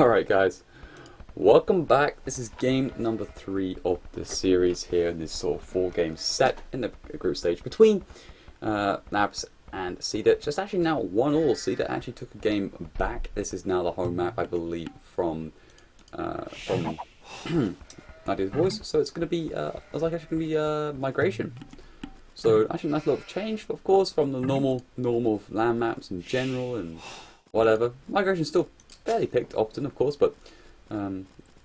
Alright guys, welcome back. This is game number 3 of the series here in this sort of 4-game set in the group stage between NaBs and Sida. Just actually now 1-1. Sida actually took a game back. This is now the home map, I believe, from NaBs Voice. So it's going to be, it's like actually going to be migration. So actually nice little change, of course, from the normal land maps in general and whatever. Migration's still fairly picked often, of course, but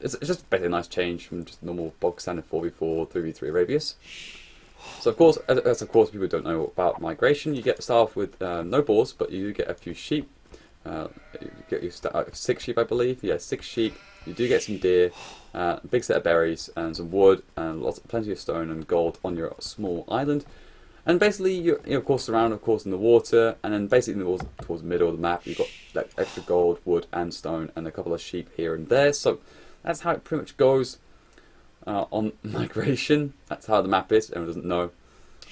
it's just basically a nice change from just normal bog standard 4v4, 3v3 Arabius. So of course, as of course people don't know about migration, you get start off with no boars, but you do get a few sheep. You get your 6 sheep, I believe. Yeah, 6 sheep. You do get some deer, a big set of berries, and some wood, and plenty of stone and gold on your small island. And basically, you're of course surrounded, of course, in the water, and then basically towards the middle of the map, you've got like extra gold, wood, and stone, and a couple of sheep here and there. So that's how it pretty much goes on migration. That's how the map is. Everyone doesn't know.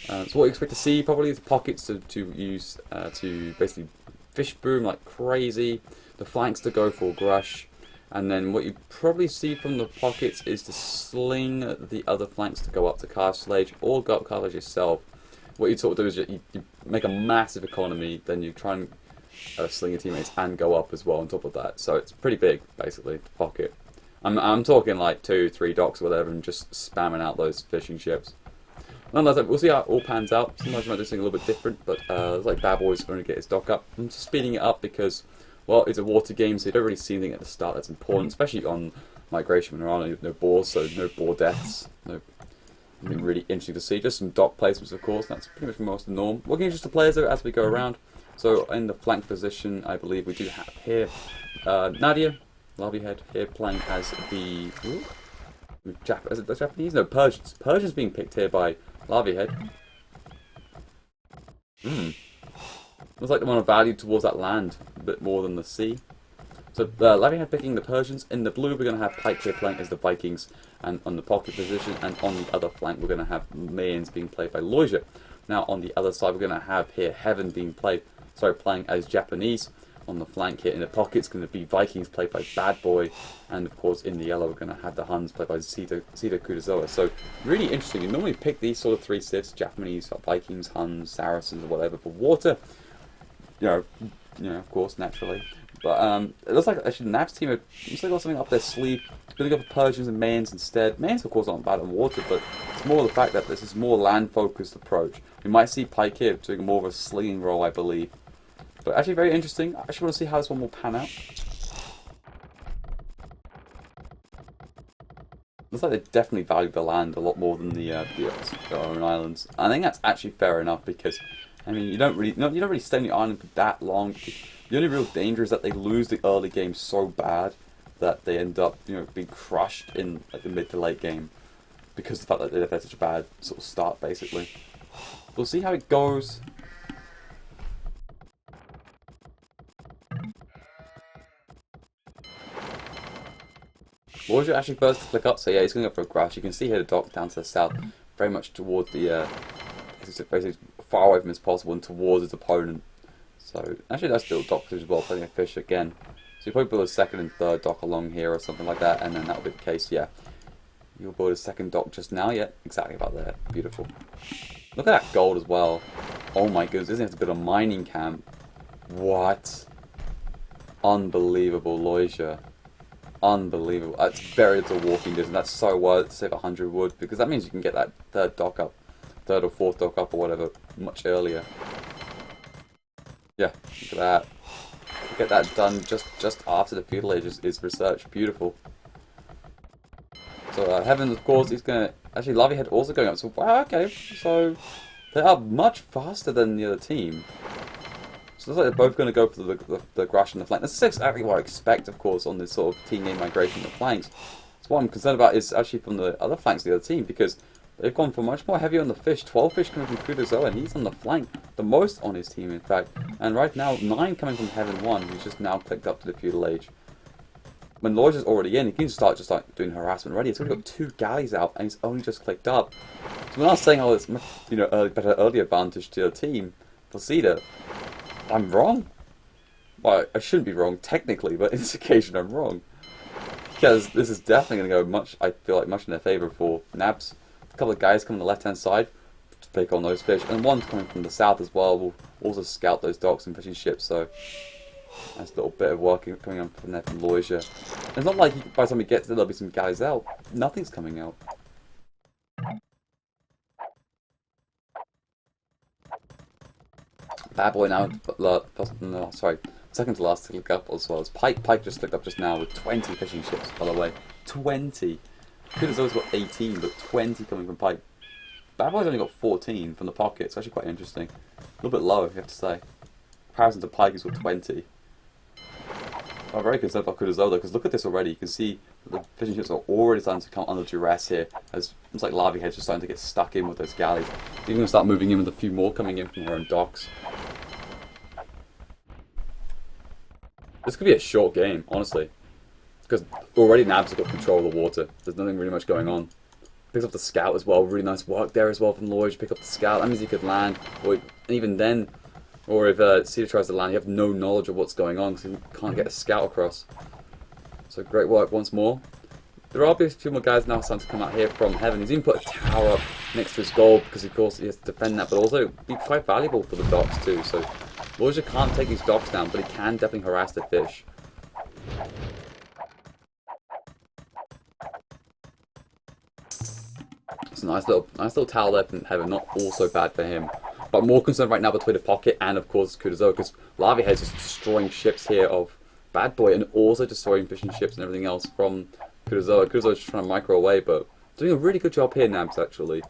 So what you expect to see probably is pockets to use to basically fish boom like crazy, the flanks to go for grush, and then what you probably see from the pockets is to sling the other flanks to go up to castle age, or go up castle age yourself. What you sort of do is you make a massive economy, then you try and sling your teammates and go up as well on top of that. So it's pretty big, basically, the pocket. I'm talking like 2-3 docks or whatever, and just spamming out those fishing ships. Nonetheless, we'll see how it all pans out. Sometimes you might do something a little bit different, but it's like Bad Boy's going to get his dock up. I'm just speeding it up because, well, it's a water game, so you don't really see anything at the start that's important, especially on migration when there are no boars, so no boar deaths. Been really interesting to see. Just some dock placements, of course. That's pretty much most of the norm. Looking at just the players though as we go around. So in the flank position, I believe we do have here Nadia, Larvyhead here playing as the is it the Japanese? No, Persians. Persians being picked here by Larvyhead. Looks like they want to value towards that land a bit more than the sea. So Larvyhead picking the Persians. In the blue, we're going to have Pike here playing as the Vikings, and on the pocket position, and on the other flank, we're going to have Mayans being played by Loja. Now, on the other side, we're going to have here Heaven being playing as Japanese. On the flank here, in the pocket, it's going to be Vikings played by Bad Boy, and of course, in the yellow, we're going to have the Huns played by Sida Kudazoa. So, really interesting. You normally pick these sort of 3 civs: Japanese, Vikings, Huns, Saracens, or whatever for water. You know, of course, naturally. But it looks like actually the NaBs team looks like got something up their sleeve. Going to go for Persians and Mayans instead. Mayans, of course, aren't bad on water, but it's more the fact that this is more land-focused approach. We might see Pike here doing more of a slinging role, I believe. But actually very interesting. I actually want to see how this one will pan out. Looks like they definitely value the land a lot more than their own islands. I think that's actually fair enough because, I mean, you don't really stay on your island for that long. The only real danger is that they lose the early game so bad that they end up, being crushed in like the mid to late game because of the fact that they've had such a bad sort of start, basically. We'll see how it goes. Loja actually first to click up, so yeah, he's going to go for a grass. You can see here the dock down to the south, very much towards the, basically far away from as possible and towards his opponent. So actually that's still dock as well, playing a fish again. So you probably build a second and third dock along here or something like that, and then that'll be the case, yeah. You'll build a second dock just now, yeah, exactly about there. Beautiful. Look at that gold as well. Oh my goodness, isn't it have to build a mining camp? What? Unbelievable, Loja. Unbelievable. That's very little walking distance. That's so worth it to save 100 wood, because that means you can get that third or fourth dock up or whatever much earlier. Yeah, look at that. Get that done just after the feudal age is research. Beautiful. So Heaven, of course, he's going to... Actually, Larvyhead also going up. So, wow, okay. So, they are much faster than the other team. So, it looks like they're both going to go for the grush and the flank. That's exactly what I expect, of course, on this sort of team game migration of the flanks. So, what I'm concerned about is actually from the other flanks of the other team, because they've gone for much more heavy on the fish. 12 fish coming from Kudazoa, and he's on the flank. The most on his team, in fact. And right now, 9 coming from Heaven 1, who's just now clicked up to the feudal age. When Loja's already in, he can start just like doing harassment already. He's already got 2 galleys out, and he's only just clicked up. So when I was saying, oh, it's better early advantage to your team for Sida, I'm wrong. well, I shouldn't be wrong technically, but in this occasion I'm wrong. Because this is definitely going to go much, I feel like, much in their favour for NaBs. A couple of guys coming on the left-hand side to pick on those fish, and one's coming from the south as well. We'll also scout those docks and fishing ships, so nice little bit of work coming on from there from Loisia. It's not like by the time we get there, there'll be some guys out. Nothing's coming out. Bad boy now, no, sorry, second to last to click up as well as Pike. Pike just clicked up just now with 20 fishing ships, by the way. 20! Could have always got 18, but 20 coming from Pike. Bad boy's only got 14 from the pocket, it's actually quite interesting. A little bit low, you have to say. In comparison to Pike, he's got 20. I'm very concerned about Kudozoa though, because look at this already. You can see the fishing ships are already starting to come under duress here, as it's like larvae heads are starting to get stuck in with those galleys. You're going to start moving in with a few more coming in from their own docks. This could be a short game, honestly. Because already NaBs have got control of the water. There's nothing really much going on. Picks up the scout as well. Really nice work there as well from Lloyd. Pick up the scout. That means he could land. Or even then, or if Sida tries to land, you have no knowledge of what's going on because he can't get a scout across. So great work once more. There are a few more guys now starting to come out here from heaven. He's even put a tower up next to his goal because of course he has to defend that, but also be quite valuable for the docks too. So Loisia can't take these docks down, but he can definitely harass the fish. It's a nice little towel there from heaven, not all so bad for him. But more concerned right now between the pocket and of course Kudozoa, because larvae heads is destroying ships here of Bad Boy and also destroying fishing ships and everything else from Kudozoa. Kudozoa's just trying to micro away, but doing a really good job here, NaBs, actually.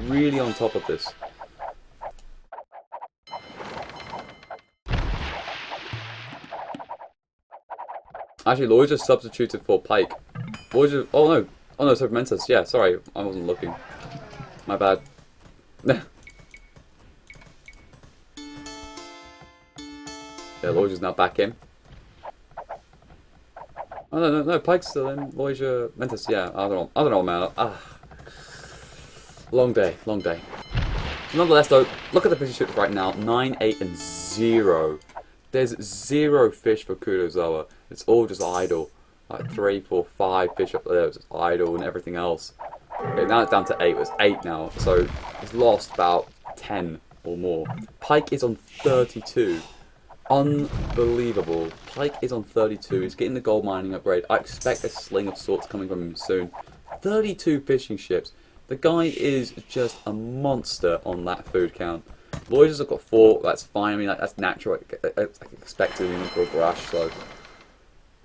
Really on top of this. Actually, Lloyd just substituted for Pike. Lloyd just, oh no, sorry, Mentos, yeah, sorry, I wasn't looking. My bad. Yeah, Lloyd is now back in. Oh no, Pike's still in. Loisia, Mentos, yeah, I don't know, man. Long day. Nonetheless, though, look at the fishing ships right now. 9, 8, and 0. There's 0 fish for Kudozoa. It's all just idle. Like 3, 4, 5 fish up there, it's idle and everything else. Okay, now it's down to 8. It's 8 now, so he's lost about 10 or more. Pike is on 32. Unbelievable. Pike is on 32. He's getting the gold mining upgrade. I expect a sling of sorts coming from him soon. 32 fishing ships. The guy is just a monster on that food count. Lloyd's have got 4. That's fine. I mean, that's natural. I expected him for a brush. So,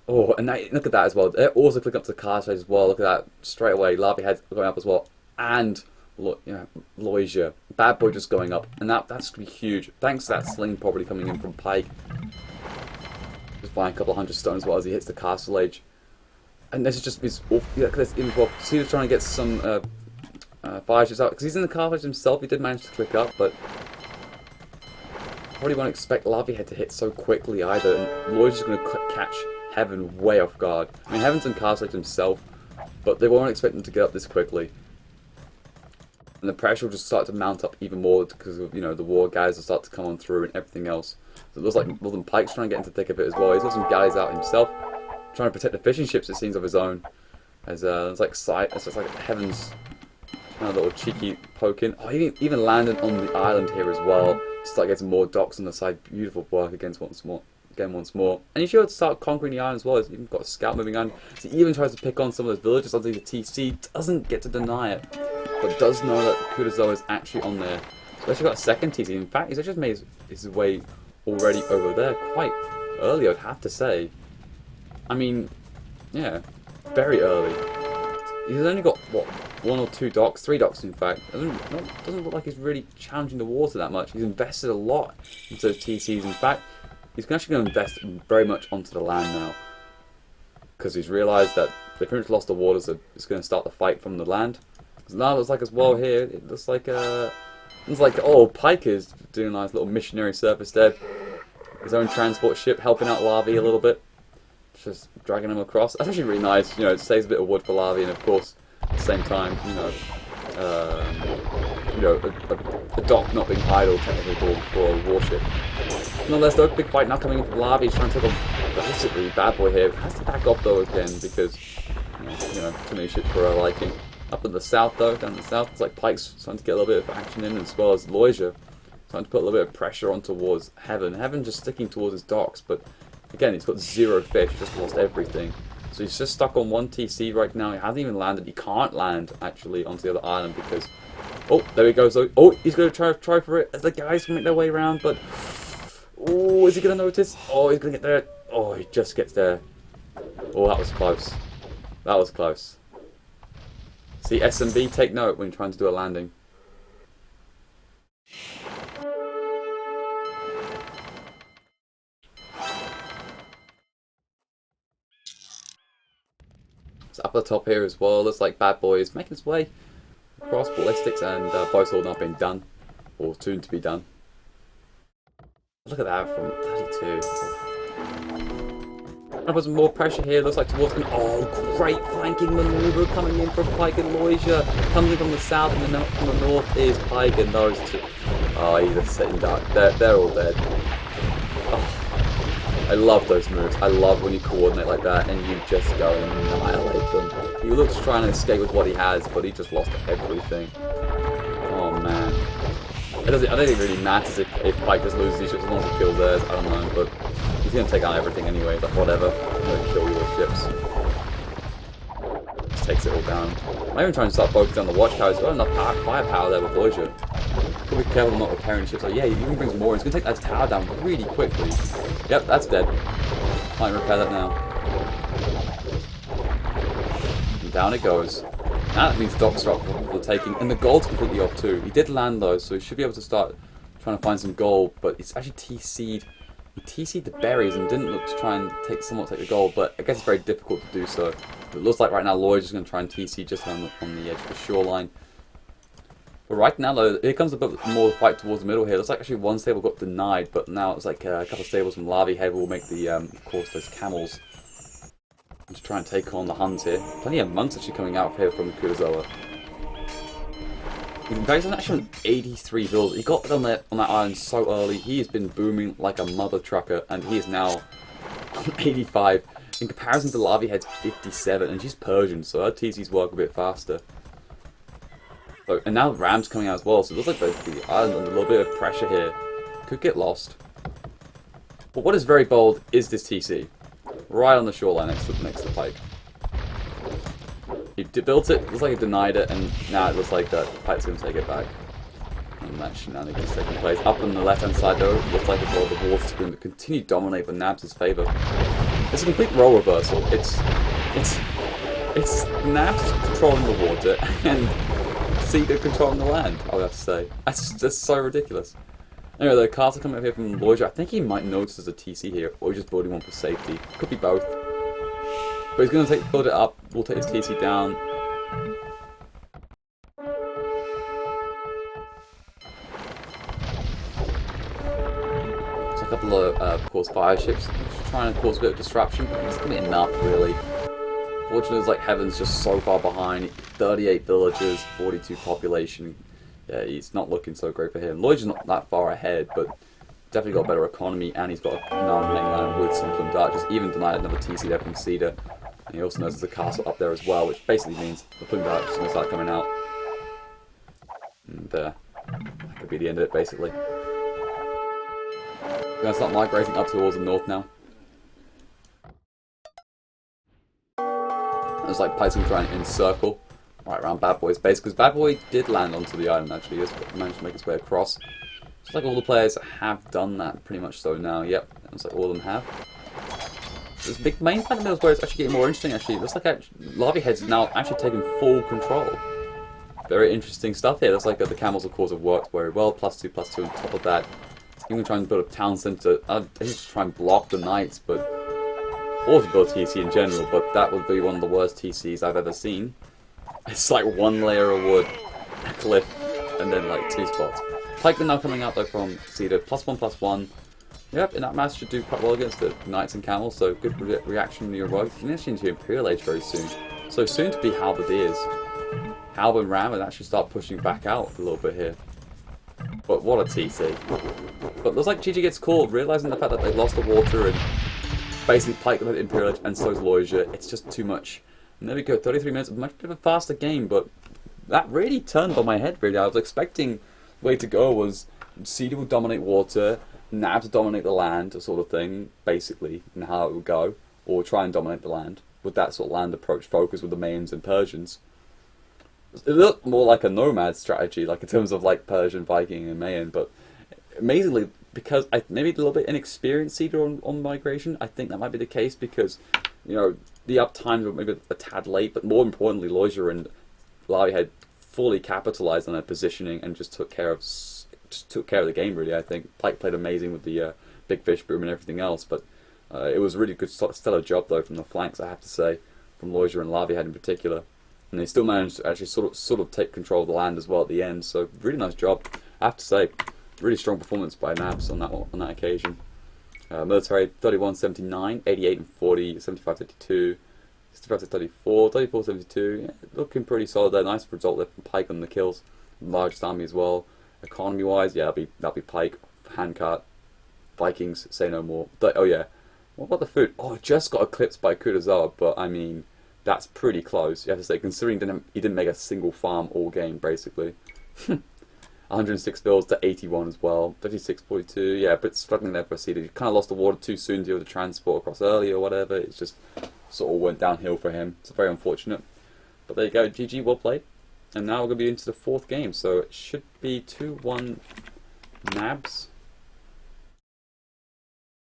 oh, and look at that as well. They also click up to the card stage as well. Look at that straight away. Larvae heads going up as well, and Loisia. Bad Boy just going up, and that's gonna be huge. Thanks to that sling probably coming in from Pike. Just buying a couple of 100 stone as well as he hits the castle age. And this is just this info. Sida's trying to get some fire ships out because he's in the castle age himself. He did manage to click up, but probably won't expect Larvae Head to hit so quickly either. And Lloyd's just going to catch Heaven way off guard. I mean, Heaven's in castle age himself, but they won't expect him to get up this quickly. And the pressure will just start to mount up even more because of, the war guys will start to come on through and everything else. So it looks like Northern Pike's trying to get into the thick of it as well. He's got some guys out himself, trying to protect the fishing ships, it seems, of his own. As it's like Heaven's little cheeky poking. Oh, he even landed on the island here as well. Start getting more docks on the side. Beautiful work once more. And you should start conquering the island as well. He's even got a scout moving on. So he even tries to pick on some of those villages onto the TC. Doesn't get to deny it, but does know that Kudozoa is actually on there. So actually got a second TC. In fact, he's actually made his way already over there quite early, I'd have to say. I mean, yeah, very early. He's only got, what, 1 or 2 docks? 3 docks, in fact. Doesn't look like he's really challenging the water that much. He's invested a lot into those TCs. In fact, he's actually going to invest very much onto the land now. Because he's realised that they pretty much lost the water, so he's going to start the fight from the land. So now it looks like as well here, it looks like, Pike is doing a nice little missionary service there. His own transport ship helping out Larvae a little bit. Just dragging him across. That's actually really nice. It saves a bit of wood for Larvae, and of course, at the same time, a dock not being idle technically for a warship. Nonetheless, though, big fight now coming in from Larvae. He's trying to take on basically Bad Boy here. Has to back off though again because too many ships for our liking. Up in the south though, down in the south, it's like Pike's starting to get a little bit of action in, as well as Loisia starting to put a little bit of pressure on towards Heaven. Heaven just sticking towards his docks, but again, he's got 0 fish. He's just lost everything. So he's just stuck on 1 TC right now. He hasn't even landed. He can't land actually onto the other island because there he goes. Oh, he's going to try for it as the guys can make their way around, but is he going to notice? Oh, he's going to get there. Oh, he just gets there. Oh, that was close. That was close. See, SMB, take note when you're trying to do a landing. It's up at the top here as well. Looks like Bad Boy is making his way across ballistics, and both all not being done, or soon to be done. Look at that from 32. Put some more pressure here. Looks like towards great flanking maneuver coming in from Pike and Loisia. Coming in from the south and from the north is Pike and those two. Oh, he's just sitting dark. They're all dead. Oh, I love those moves. I love when you coordinate like that and you just go and annihilate them. He looks trying to escape with what he has, but he just lost everything. Oh man. I don't think it really matters if Pike just loses these ships as long as he kills theirs. I don't know, but he's going to take out everything anyway, like whatever. I'm going to kill your ships. Just takes it all down. I'm even trying to start focusing on the watch towers. There's not enough firepower there with Loisia. Gotta be careful not repairing ships. Like, yeah, he even brings more. He's going to take that tower down really quickly. Yep, that's dead. Can't repair that now. And down it goes. Now that means docks are up for the taking, and the gold's completely off too. He did land though, so he should be able to start trying to find some gold, but it's actually TC'd. He TC'd the berries and didn't look to try and somewhat take the gold, but I guess it's very difficult to do so. It looks like right now Lloyd's just going to try and TC just on the edge of the shoreline. But right now though, here comes a bit more fight towards the middle here. Looks like actually one stable got denied, but now it's like a couple of stables from Larvae Head will make the, of course, those camels. To try and take on the Huns here. Plenty of monks actually coming out here from the Kurosawa. In fact, he's actually on 83 builds. He got on that island so early. He has been booming like a mother trucker, and he is now on 85. In comparison to Larvae Head's 57, and she's Persian, so her TCs work a bit faster. So, and now Ram's coming out as well, so it looks like the island under a little bit of pressure here. Could get lost. But what is very bold is this TC. Right on the shoreline next to Pike. He built it, looks like he denied it, and now it looks like that Pike's going to take it back. And that shenanigans taking place. Up on the left hand side though, it looks like the water is going to continue to dominate for NaBs' favour. It's a complete role reversal. It's NaBs controlling the water and Sida controlling the land, I would have to say. That's just so ridiculous. Anyway, the castle coming up here from Loisia. I think he might notice there's a TC here, or he's just building one for safety. Could be both. But he's going to build it up. We'll take his TC down. So a couple of course, fire ships. Just trying to cause a bit of disruption, but it's going to be enough, really. Fortunately, it's like Heaven's just so far behind. 38 villagers, 42 population. Yeah, he's not looking so great for him. Lloyd's not that far ahead, but definitely got a better economy, and he's got another mainland with some plumed archers. Even denied another TC there from Sida. And he also knows there's a castle up there as well, which basically means the plumed archers are going to start coming out. And that could be the end of it, basically. We're going to start migrating up towards the north now. It's like Pike's going to try and encircle right around Bad Boy's base, because Bad Boy did land onto the island actually. He just managed to make his way across. Just like all the players have done that pretty much so now. Yep, looks like all of them have. This big main part of the middle is where it's actually getting more interesting actually. It looks like Larvae Head's now actually taking full control. Very interesting stuff here. Looks like the camels of course have worked very well. +2/+2 on top of that. I'm going to try and build a town centre. I just try and block the knights, but or to build TC in general, but that would be one of the worst TCs I've ever seen. It's like one layer of wood, a cliff, and then like 2 spots. Pike now coming out though from Sida, +1/+1. Yep, and that match should do quite well against the Knights and Camels, so good reaction to your rogues. You can actually into Imperial Age very soon. So soon to be Halberdiers. Halb and Ram would actually start pushing back out a little bit here. But what a TC. But looks like GG gets caught, realizing the fact that they lost the water and basically Pike with Imperial and so's Loisia. It's just too much. And there we go, 33 minutes, much of a faster game, but that really turned on my head, really. I was expecting the way to go was Sida will dominate water, NaBs will dominate the land, sort of thing, basically, and how it would go, or try and dominate the land, with that sort of land approach focus with the Mayans and Persians. It looked more like a nomad strategy, like in terms of like Persian, Viking, and Mayan, but amazingly, because maybe a little bit inexperienced Sida on migration, I think that might be the case because, you know, the up times were maybe a tad late, but more importantly, Loisia and Lavi had fully capitalized on their positioning and just took care of the game. Really, I think Pike played amazing with the big fish boom and everything else, but it was a really good stellar job though from the flanks, I have to say, from Loisia and Lavi in particular, and they still managed to actually sort of take control of the land as well at the end. So really nice job, I have to say. Really strong performance by NaBs on that occasion. Military 31-79, 88 and 40, 75-32, 65-34, 34-72. Yeah, looking pretty solid there. Nice result there from Pike on the kills. Largest army as well. Economy wise, yeah, that'll be Pike, handcart, Vikings, say no more. Oh yeah, what about the food? Oh, just got eclipsed by Kutuzov, but I mean that's pretty close. You have to say, considering he didn't make a single farm all game basically. 106 bills to 81 as well. 56-42, yeah, but struggling there for Sida. He kind of lost the water too soon to be able to transport across early or whatever. It's just sort of went downhill for him. It's very unfortunate. But there you go, GG, well played. And now we're going to be into the fourth game. So it should be 2-1 NaBs.